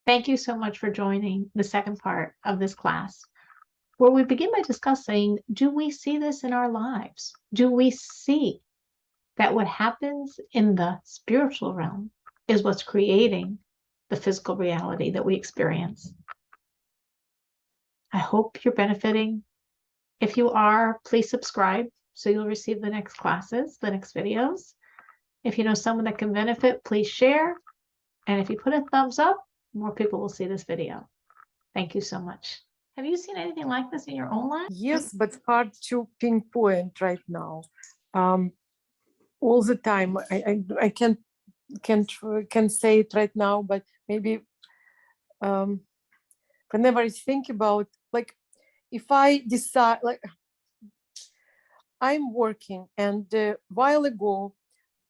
Thank you so much for joining the second part of this class, where we begin by discussing, do we see this in our lives? Do we see that what happens in the spiritual realm is what's creating the physical reality that we experience? I hope you're benefiting. If you are, please subscribe so you'll receive the next classes, the next videos. If you know someone that can benefit, please share. And if you put a thumbs up, more people will see this video. Thank you so much. Have you seen anything like this in your own life? Yes, but hard to pinpoint right now. All the time, I can't say it right now, but maybe whenever I think about, like, if I decide, like, I'm working, and a while ago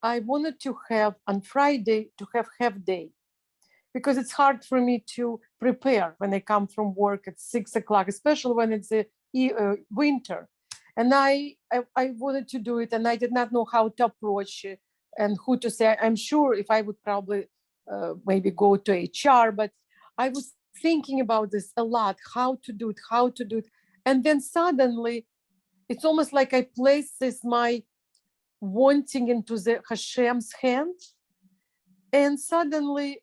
I wanted to have on Friday to have half day, because it's hard for me to prepare when I come from work at 6 o'clock, especially when it's a winter. And I wanted to do it, and I did not know how to approach it and who to say. I'm sure if I would probably maybe go to HR, but I was thinking about this a lot, how to do it. And then suddenly, it's almost like I place this, my wanting, into the Hashem's hand. And suddenly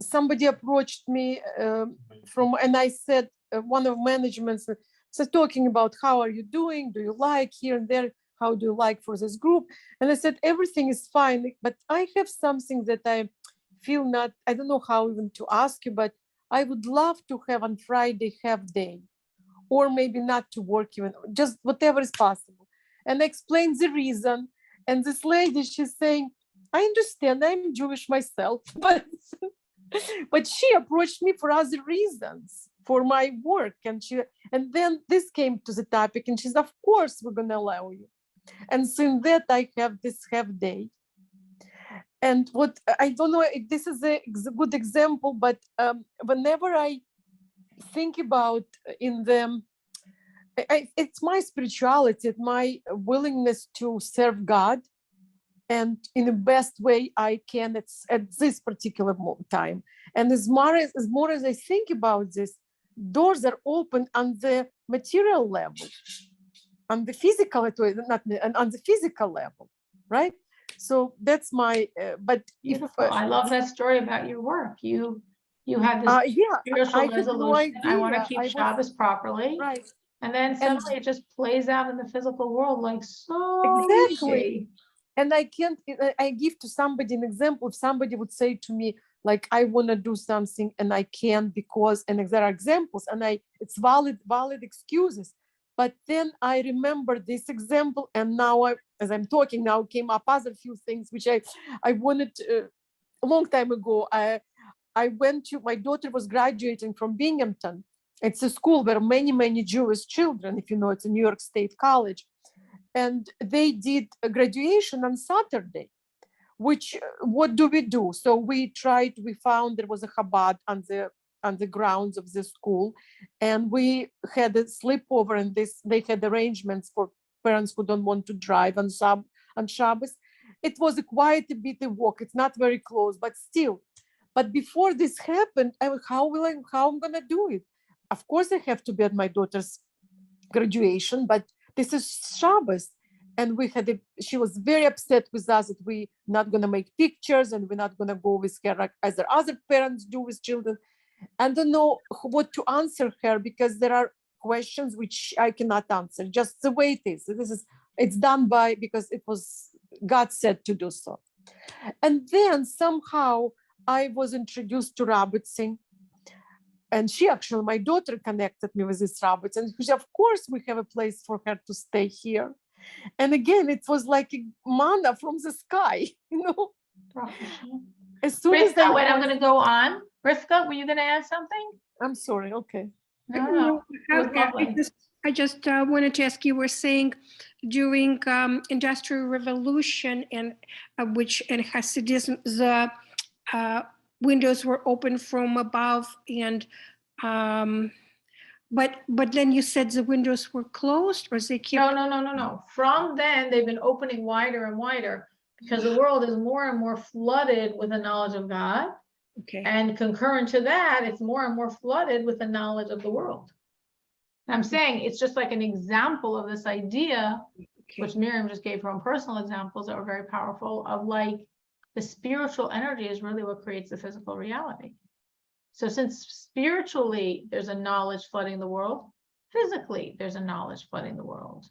somebody approached me and I said, one of managements, so talking about how are you doing? Do you like here and there? How do you like for this group? And I said, everything is fine, but I have something that I feel not, I don't know how even to ask you, but I would love to have on Friday half day, or maybe not to work even, just whatever is possible. And I explained the reason. And this lady, she's saying, I understand, I'm Jewish myself, but she approached me for other reasons, for my work. And then this came to the topic, and she said, of course, we're gonna allow you. And since that, I have this half day. And what, I don't know if this is a good example, but whenever I think about in them, it's my spirituality, it's my willingness to serve God, and in the best way I can at this particular time. And as more as I think about this, doors are open on the material level, on the physical, not on the physical level, right? So that's my. But Beautiful. I love that story about your work. You had this yeah, spiritual I had no resolution. I want to idea. keep Shabbos properly. Right. And then suddenly it just plays out in the physical world like so Exactly. easy. And I give to somebody an example. If somebody would say to me, like, I want to do something and I can't because, and there are examples, and it's valid excuses. But then I remember this example, and now as I'm talking now, came up other few things which I wanted a long time ago. I went to, my daughter was graduating from Binghamton. It's a school where many Jewish children, if you know, it's a New York State college. And they did a graduation on Saturday, which, what do we do? So we found there was a Chabad on the grounds of the school, and we had a sleepover, and they had arrangements for parents who don't want to drive on Shabbos. It was a quite a bit of walk. It's not very close, but still. But before this happened, how I'm gonna do it? Of course, I have to be at my daughter's graduation, but this is Shabbos. And she was very upset with us that we're not going to make pictures, and we're not going to go with her like as other parents do with children. I don't know what to answer her, because there are questions which I cannot answer, just the way it is. It's done because it was God said to do so. And then somehow I was introduced to rabbitzing. And my daughter connected me with this rabbits, and of course we have a place for her to stay here. And again, it was like a manna from the sky, As soon as Rivka, wait, I'm going to go on. Rivka, were you going to add something? I'm sorry. Okay. No, it was lovely. I just wanted to ask, you were saying during Industrial Revolution and Hasidism, the windows were open from above, and but then you said the windows were closed, or they kept? No. From then, they've been opening wider and wider, because the world is more and more flooded with the knowledge of God. Okay. And concurrent to that, it's more and more flooded with the knowledge of the world. And I'm saying it's just like an example of this idea, Okay. which Miriam just gave her own personal examples that were very powerful, of like the spiritual energy is really what creates the physical reality. So since spiritually there's a knowledge flooding the world, physically there's a knowledge flooding the world.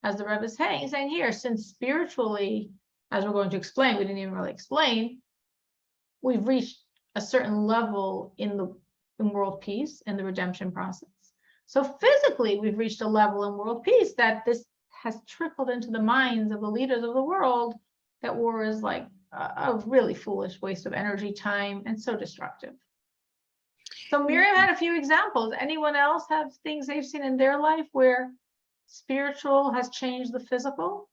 As the Rebbe is saying here, since spiritually, as we're going to explain, we didn't even really explain, we've reached a certain level in world peace and the redemption process. So physically, we've reached a level in world peace that this has trickled into the minds of the leaders of the world that war is like a really foolish waste of energy, time, and so destructive. So Miriam had a few examples. Anyone else have things they've seen in their life where spiritual has changed the physical?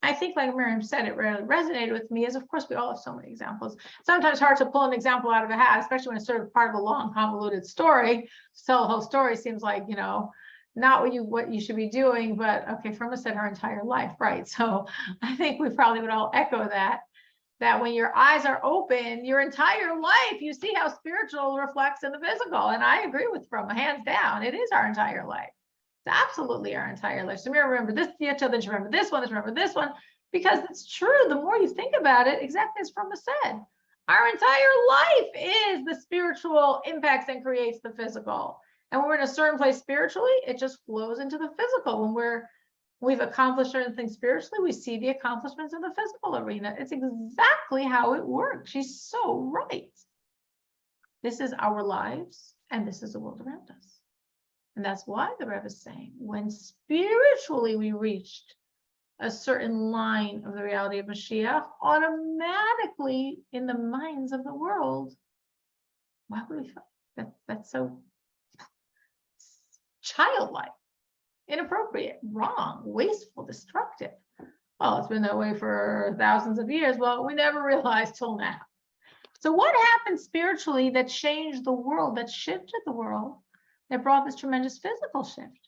I think, like Miriam said, it really resonated with me, as of course we all have so many examples. Sometimes hard to pull an example out of a hat, especially when it's sort of part of a long, convoluted story. To tell the whole story seems like, you know, not what you should be doing, but okay, Firma said her entire life, right? So I think we probably would all echo that when your eyes are open, your entire life, you see how spiritual reflects in the physical. And I agree with Firma, hands down, it is our entire life. It's absolutely our entire life. So remember this, then you remember this one, because it's true. The more you think about it, exactly as Firma said, our entire life is the spiritual impacts and creates the physical. And when we're in a certain place spiritually, it just flows into the physical. When we've accomplished certain things spiritually, we see the accomplishments in the physical arena. It's exactly how it works. She's so right. This is our lives, and this is the world around us. And that's why the Rebbe is saying, when spiritually we reached a certain line of the reality of Moshiach, automatically in the minds of the world, why would we fight? That's so childlike, inappropriate, wrong, wasteful, destructive. Well, it's been that way for thousands of years. Well, we never realized till now. So what happened spiritually that changed the world, that shifted the world, that brought this tremendous physical shift?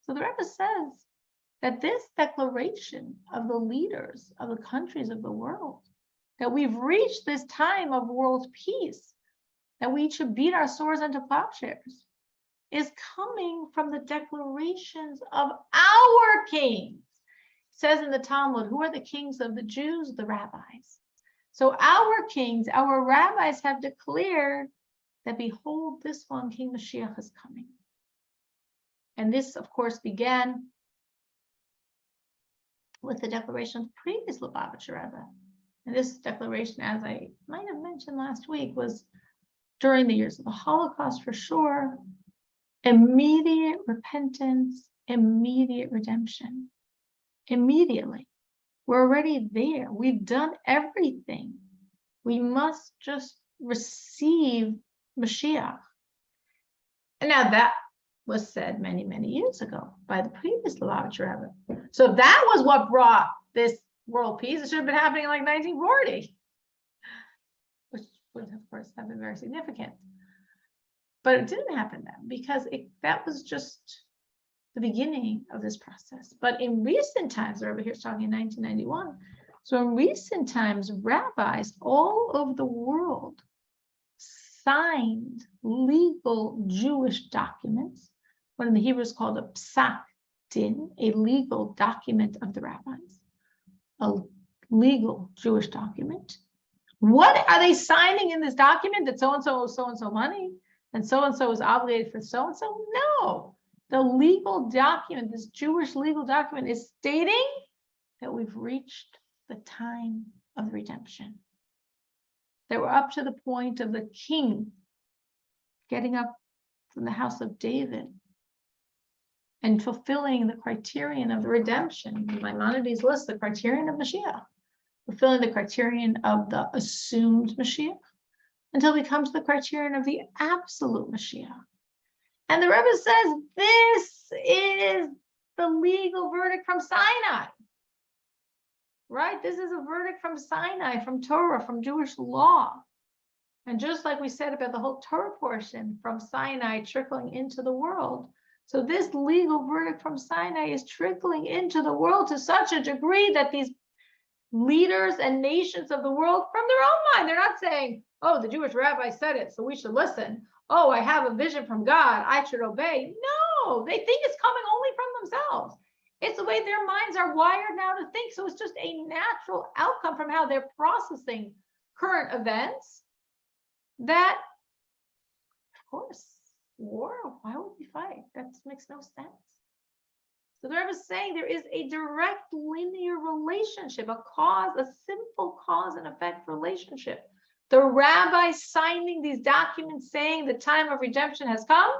So the Rebbe says that this declaration of the leaders of the countries of the world, that we've reached this time of world peace, that we should beat our swords into plowshares, is coming from the declarations of our kings. It says in the Talmud, who are the kings of the Jews? The rabbis. So our kings, our rabbis have declared that behold, this one, King Moshiach, is coming. And this, of course, began with the declaration of the previous Lubavitcher Rebbe. And this declaration, as I might have mentioned last week, was during the years of the Holocaust for sure. Immediate repentance, immediate redemption. Immediately. We're already there. We've done everything. We must just receive Moshiach. And now that was said many, many years ago by the previous Lubavitcher Rebbe. So if that was what brought this world peace, it should have been happening in like 1940, which would, of course, have been very significant. But it didn't happen then because that was just the beginning of this process. But in recent times, the Rebbe here is talking in 1991. So in recent times, rabbis all over the world signed legal Jewish documents, what in the Hebrew is called a psak din, a legal document of the rabbis, a legal Jewish document. What are they signing in this document? That so-and-so owes so-and-so money, and so-and-so is obligated for so-and-so? No. The legal document, this Jewish legal document, is stating that we've reached the time of redemption. That we're up to the point of the king getting up from the house of David and fulfilling the criterion of the redemption. Maimonides lists the criterion of Mashiach, fulfilling the criterion of the assumed Mashiach, until we come to the criterion of the absolute Mashiach. And the Rebbe says this is the legal verdict from Sinai. Right? This is a verdict from Sinai, from Torah, from Jewish law. And just like we said about the whole Torah portion from Sinai trickling into the world, So this legal verdict from Sinai is trickling into the world to such a degree that these leaders and nations of the world, from their own mind, they're not saying, oh, the Jewish rabbi said it, so we should listen. Oh, I have a vision from God, I should obey. No, they think it's coming only from themselves. It's the way their minds are wired now to think. So it's just a natural outcome from how they're processing current events that, of course, war, why would we fight? That makes no sense. So the Rebbe is saying there is a direct linear relationship, a simple cause and effect relationship. The rabbi signing these documents saying the time of redemption has come.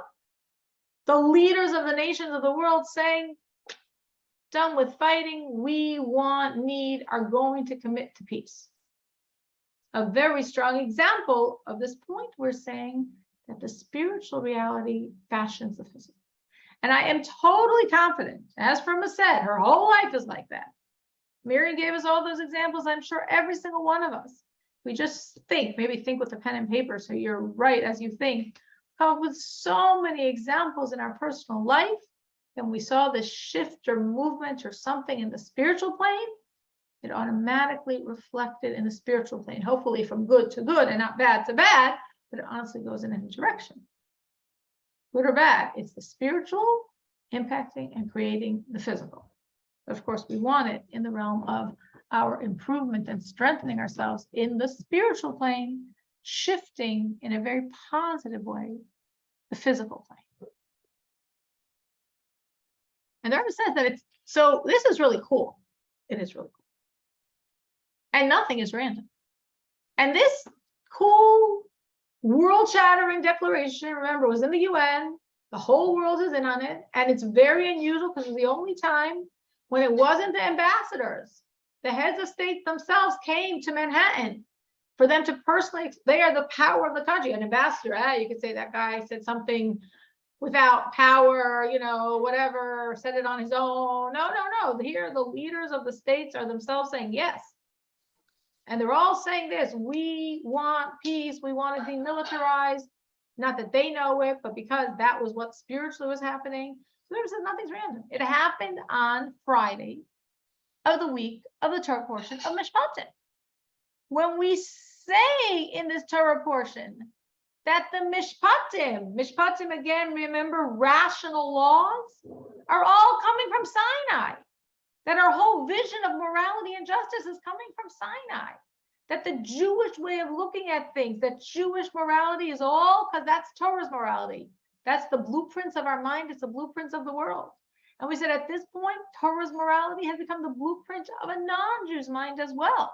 The leaders of the nations of the world saying, done with fighting, we are going to commit to peace. A very strong example of this point, we're saying that the spiritual reality fashions the physical. And I am totally confident, as Firma said, her whole life is like that. Miriam gave us all those examples. I'm sure every single one of us, we just maybe think with a pen and paper, so you're right as you think, come up with so many examples in our personal life. And we saw this shift or movement or something in the spiritual plane, it automatically reflected in the spiritual plane, hopefully from good to good and not bad to bad, but it honestly goes in any direction. Good or bad, it's the spiritual impacting and creating the physical. But of course, we want it in the realm of our improvement and strengthening ourselves in the spiritual plane, shifting in a very positive way the physical plane. And the Rebbe says that this is really cool. It is really cool. And nothing is random. And this cool world-shattering declaration, remember, was in the UN. The whole world is in on it. And it's very unusual because it's the only time when it wasn't the ambassadors. The heads of state themselves came to Manhattan for them to personally, they are the power of the country. An ambassador, you could say that guy said something without power, whatever, said it on his own. No. Here, the leaders of the states are themselves saying yes. And they're all saying this, we want peace, we want to demilitarize. Not that they know it, but because that was what spiritually was happening. So there says nothing's random. It happened on Friday of the week of the Torah portion of Mishpatim. When we say in this Torah portion that the Mishpatim again, remember, rational laws are all coming from Sinai. That our whole vision of morality and justice is coming from Sinai. That the Jewish way of looking at things, that Jewish morality is all, because that's Torah's morality. That's the blueprints of our mind, it's the blueprints of the world. And we said at this point, Torah's morality has become the blueprint of a non-Jew's mind as well.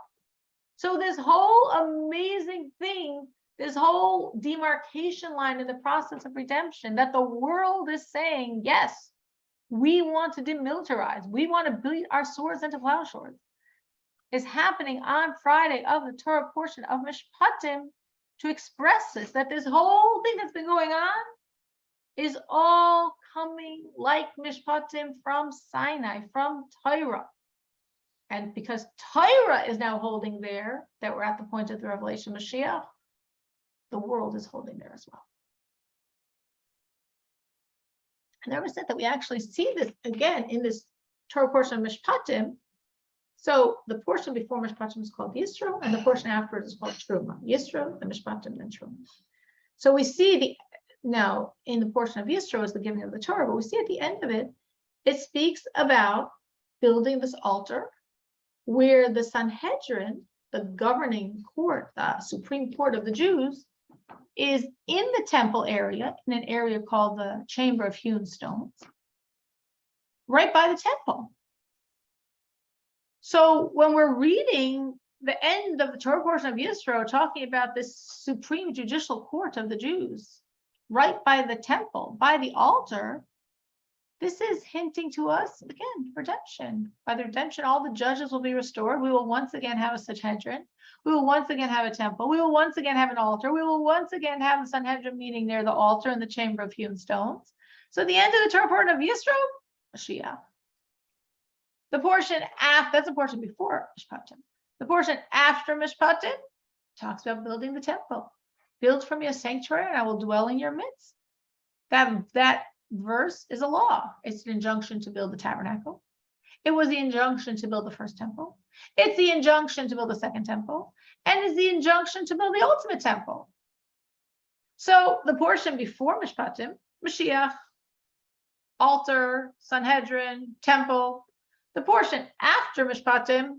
So this whole amazing thing, this whole demarcation line in the process of redemption, that the world is saying, yes, we want to demilitarize, we want to beat our swords into plow swords, is happening on Friday of the Torah portion of Mishpatim to express this, that this whole thing that's been going on is all coming like Mishpatim from Sinai, from Torah. And because Torah is now holding there, that we're at the point of the revelation of Moshiach, the world is holding there as well. And I said that we actually see this again in this Torah portion of Mishpatim. So the portion before Mishpatim is called Yisro, and the portion afterwards is called Truma. Yisro, the Mishpatim, and Truma. So we see now in the portion of Yisro is the giving of the Torah, but we see at the end of it, it speaks about building this altar where the Sanhedrin, the governing court, the supreme court of the Jews, is in the temple area, in an area called the Chamber of Hewn Stones, right by the temple. So when we're reading the end of the Torah portion of Yisro, talking about this supreme judicial court of the Jews, right by the temple, by the altar, this is hinting to us, again, redemption. By the redemption, all the judges will be restored. We will once again have a Sanhedrin. We will once again have a temple. We will once again have an altar. We will once again have the Sanhedrin meeting near the altar in the Chamber of Hewn Stones. So the end of the Torah portion of Yisro, Moshiach. The portion after, that's the portion before Mishpatim. The portion after Mishpatim talks about building the temple. Build for me a sanctuary and I will dwell in your midst. That verse is a law. It's an injunction to build the tabernacle. It was the injunction to build the first temple. It's the injunction to build the second temple. And it's the injunction to build the ultimate temple. So the portion before Mishpatim, Mashiach, altar, Sanhedrin, temple. The portion after Mishpatim,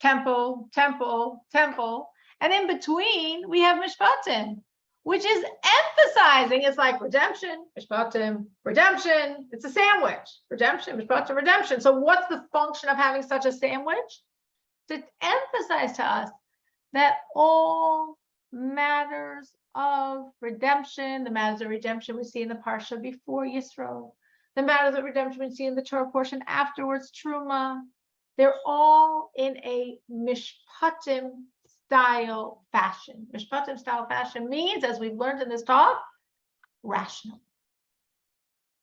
temple, temple, temple. And in between, we have Mishpatim, which is emphasizing, it's like redemption, Mishpatim, redemption. It's a sandwich. Redemption, Mishpatim, redemption. So what's the function of having such a sandwich? To emphasize to us that all matters of redemption, the matters of redemption we see in the Parsha before Yisro, the matters of redemption we see in the Torah portion afterwards, Truma, they're all in a Mishpatim style fashion. Mishpatim style fashion means, as we've learned in this talk, rational.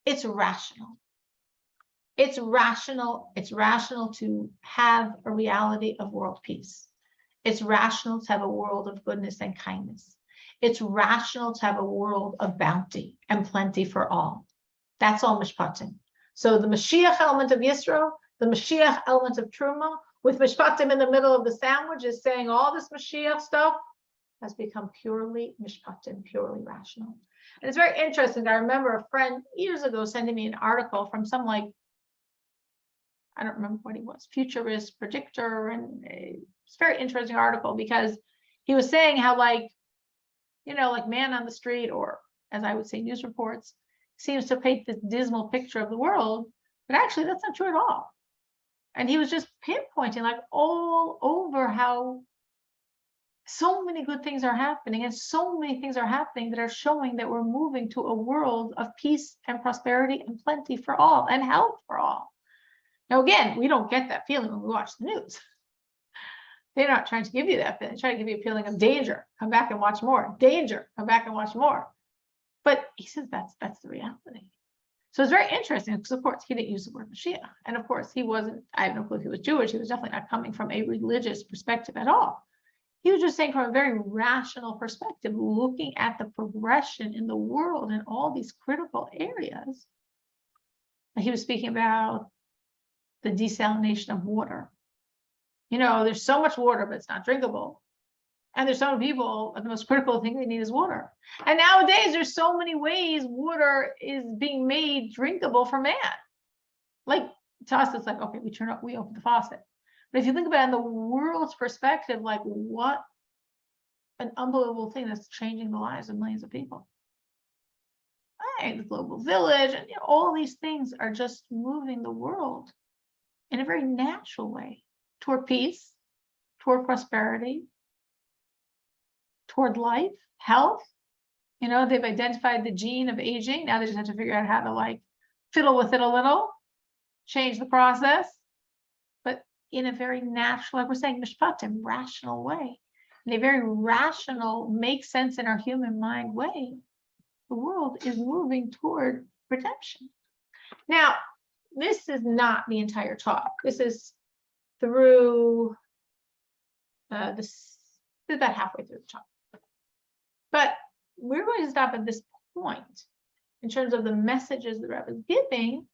It's rational. It's rational. It's rational to have a reality of world peace. It's rational to have a world of goodness and kindness. It's rational to have a world of bounty and plenty for all. That's all Mishpatim. So the Mashiach element of Yisro, the Mashiach element of Truma, with Mishpatim in the middle of the sandwich, is saying all this Mashiach stuff has become purely Mishpatim, purely rational. And it's very interesting. I remember a friend years ago sending me an article from some, like, I don't remember what he was, futurist predictor, and it's a very interesting article because he was saying how, like, you know, like man on the street, or as I would say, news reports, seems to paint this dismal picture of the world, but actually that's not true at all. And he was just pinpointing, like, all over how so many good things are happening, and so many things are happening that are showing that we're moving to a world of peace and prosperity and plenty for all and health for all. Now, again, we don't get that feeling when we watch the news. They're not trying to give you that feeling. They're trying to give you a feeling of danger. Come back and watch more. Danger. Come back and watch more. But he says that's the reality. So it's very interesting because, of course, he didn't use the word Mashiach. And of course, he wasn't, I have no clue if he was Jewish. He was definitely not coming from a religious perspective at all. He was just saying from a very rational perspective, looking at the progression in the world in all these critical areas. He was speaking about the desalination of water. You know, there's so much water, but it's not drinkable. And there's some people, the most critical thing they need is water. And nowadays, there's so many ways water is being made drinkable for man. Like, to us, it's like, okay, we open the faucet. But if you think about it in the world's perspective, like, what an unbelievable thing that's changing the lives of millions of people. Right, the global village, and all these things are just moving the world in a very natural way toward peace, toward prosperity, toward life, health. They've identified the gene of aging. Now they just have to figure out how to, like, fiddle with it a little, change the process, but in a very natural, like we're saying, mishpatim, rational way. In a very rational, make sense in our human mind way, the world is moving toward redemption. Now, this is not the entire talk. This is through this is about halfway through the talk. But we're going to stop at this point in terms of the messages the Rebbe is giving,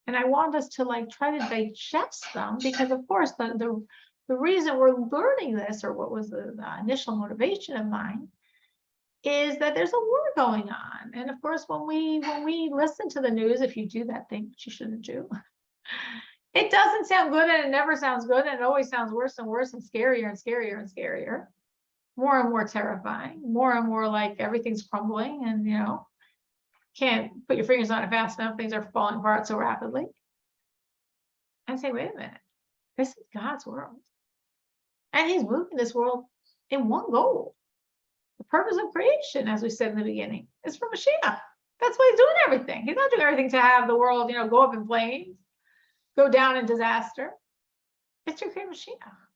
and I want us to, like, try to digest them, because of course the reason we're learning this, or what was the initial motivation of mine, is that there's a war going on. And of course, when we listen to the news, if you do that thing which you shouldn't do, it doesn't sound good, and it never sounds good, and it always sounds worse and worse and scarier and scarier and scarier, more and more terrifying, more and more like everything's crumbling, and can't put your fingers on it fast enough, things are falling apart so rapidly. And say, wait a minute, this is God's world, and he's moving this world in one goal. The purpose of creation, as we said in the beginning, is for Moshiach. That's why he's doing everything. He's not doing everything to have the world, go up in flames, go down in disaster. It's to create Moshiach.